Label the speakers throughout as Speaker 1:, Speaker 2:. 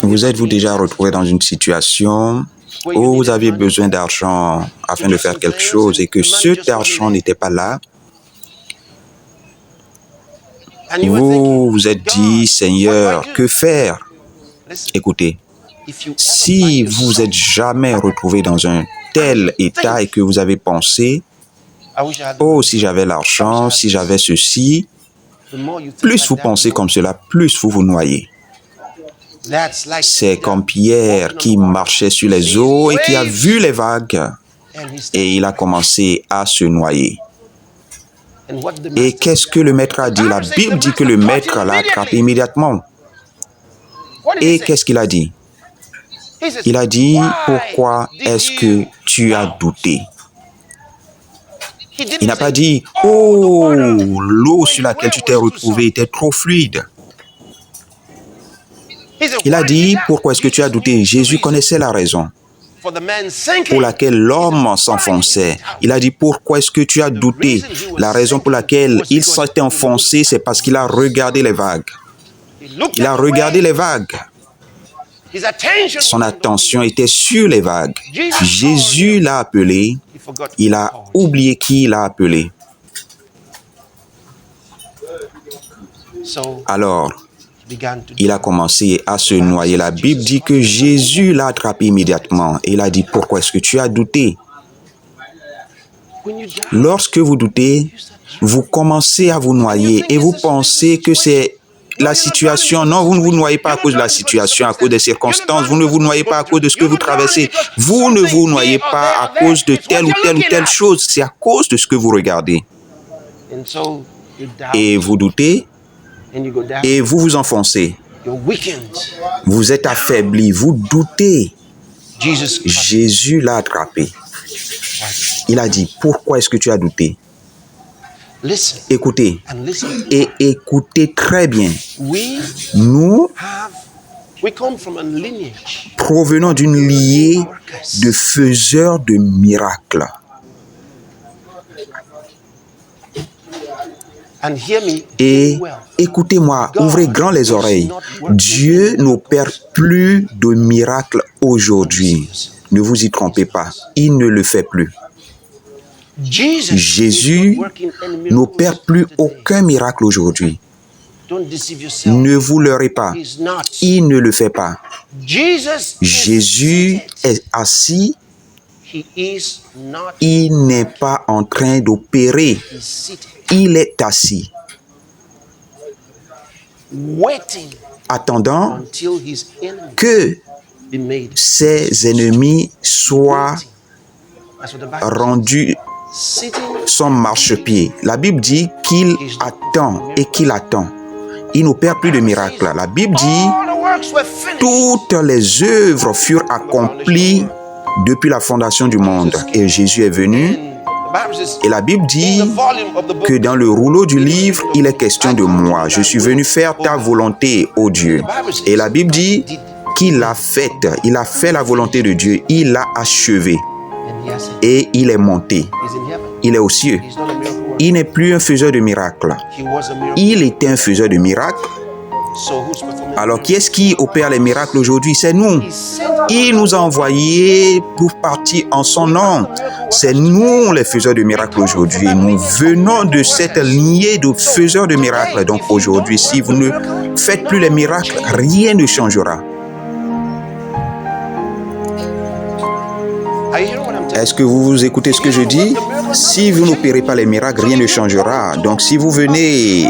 Speaker 1: Vous êtes-vous déjà retrouvé dans une situation où vous aviez besoin d'argent afin de faire quelque chose et que cet argent n'était pas là? Vous vous êtes dit, Seigneur, que faire? Écoutez, si vous vous êtes jamais retrouvé dans un tel état et que vous avez pensé, oh, si j'avais l'argent, si j'avais ceci, plus vous pensez comme cela, plus vous vous noyez. C'est comme Pierre qui marchait sur les eaux et qui a vu les vagues et il a commencé à se noyer. Et qu'est-ce que le maître a dit? La Bible dit que le maître l'a attrapé immédiatement. Et qu'est-ce qu'il a dit? Il a dit, pourquoi est-ce que tu as douté? Il n'a pas dit, oh, l'eau sur laquelle tu t'es retrouvé était trop fluide. Il a dit, pourquoi est-ce que tu as douté? Jésus connaissait la raison pour laquelle l'homme s'enfonçait. Il a dit, pourquoi est-ce que tu as douté? La raison pour laquelle il s'était enfoncé, c'est parce qu'il a regardé les vagues. Il a regardé les vagues. Son attention était sur les vagues. Jésus l'a appelé. Il a oublié qui il a appelé. Alors, il a commencé à se noyer. La Bible dit que Jésus l'a attrapé immédiatement. Et il a dit, pourquoi est-ce que tu as douté? Lorsque vous doutez, vous commencez à vous noyer et vous pensez que c'est la situation. Non, vous ne vous noyez pas à cause de la situation, à cause des circonstances. Vous ne vous noyez pas à cause de ce que vous traversez. Vous ne vous noyez pas à cause de telle ou telle chose. C'est à cause de ce que vous regardez. Et vous doutez et vous vous enfoncez. Vous êtes affaibli, vous doutez. Jésus l'a attrapé. Il a dit, pourquoi est-ce que tu as douté? Écoutez, et écoutez très bien. Nous provenons d'une lignée de faiseurs de miracles. Et écoutez-moi, ouvrez grand les oreilles. Dieu n'opère plus de miracles aujourd'hui. Ne vous y trompez pas, il ne le fait plus. Jésus n'opère plus aucun miracle aujourd'hui. Ne vous leurrez pas, il ne le fait pas. Jésus est assis, il n'est pas en train d'opérer. Il est assis, attendant que ses ennemis soient rendus son marchepied. La Bible dit qu'il attend et qu'il attend. Il n'opère plus de miracles. La Bible dit toutes les œuvres furent accomplies depuis la fondation du monde. Et Jésus est venu. Et la Bible dit que dans le rouleau du livre, il est question de moi. Je suis venu faire ta volonté, ô Dieu. Et la Bible dit qu'il l'a faite. Il a fait la volonté de Dieu. Il l'a achevée. Et il est monté. Il est aux cieux. Il n'est plus un faiseur de miracles. Il était un faiseur de miracles. Alors, qui est-ce qui opère les miracles aujourd'hui? C'est nous. Il nous a envoyés pour partir en son nom. C'est nous les faiseurs de miracles aujourd'hui. Nous venons de cette lignée de faiseurs de miracles. Donc aujourd'hui, si vous ne faites plus les miracles, rien ne changera. Est-ce que vous écoutez ce que je dis? Si vous n'opérez pas les miracles, rien ne changera. Donc si vous venez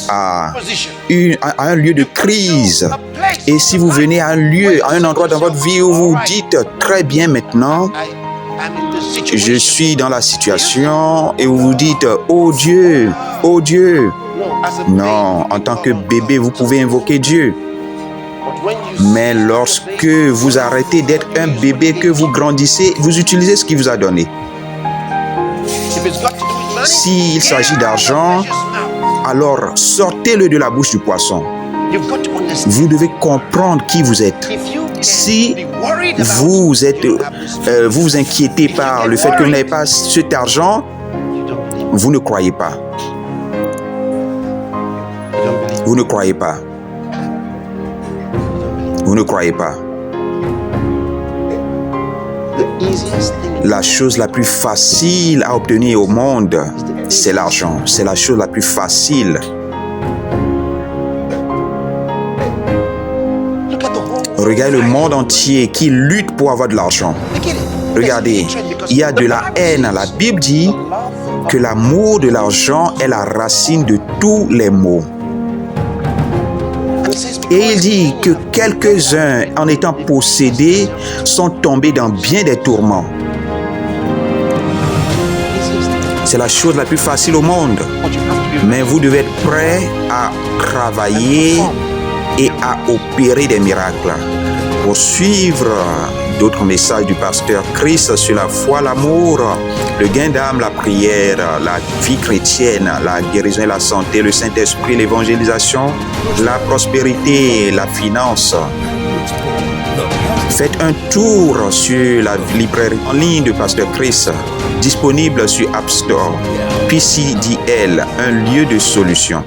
Speaker 1: à un lieu de crise, et si vous venez à un endroit dans votre vie où vous dites très bien maintenant, je suis dans la situation, et vous vous dites, oh Dieu, oh Dieu. Non, en tant que bébé, vous pouvez invoquer Dieu. Mais lorsque vous arrêtez d'être un bébé, que vous grandissez, vous utilisez ce qu'il vous a donné. S'il s'agit d'argent, alors sortez-le de la bouche du poisson. Vous devez comprendre qui vous êtes. Si vous vous inquiétez par le fait que vous n'avez pas cet argent, vous ne croyez pas. Vous ne croyez pas. Vous ne croyez pas? La chose la plus facile à obtenir au monde, c'est l'argent. C'est la chose la plus facile. Regardez le monde entier qui lutte pour avoir de l'argent. Regardez, il y a de la haine. La Bible dit que l'amour de l'argent est la racine de tous les maux. Et il dit que quelques-uns, en étant possédés, sont tombés dans bien des tourments. C'est la chose la plus facile au monde. Mais vous devez être prêt à travailler et à opérer des miracles. Pour suivre d'autres messages du pasteur Chris sur la foi, l'amour, le gain d'âme, la prière, la vie chrétienne, la guérison et la santé, le Saint-Esprit, l'évangélisation, la prospérité, la finance. Faites un tour sur la librairie en ligne de pasteur Chris, disponible sur App Store. PCDL, un lieu de solution.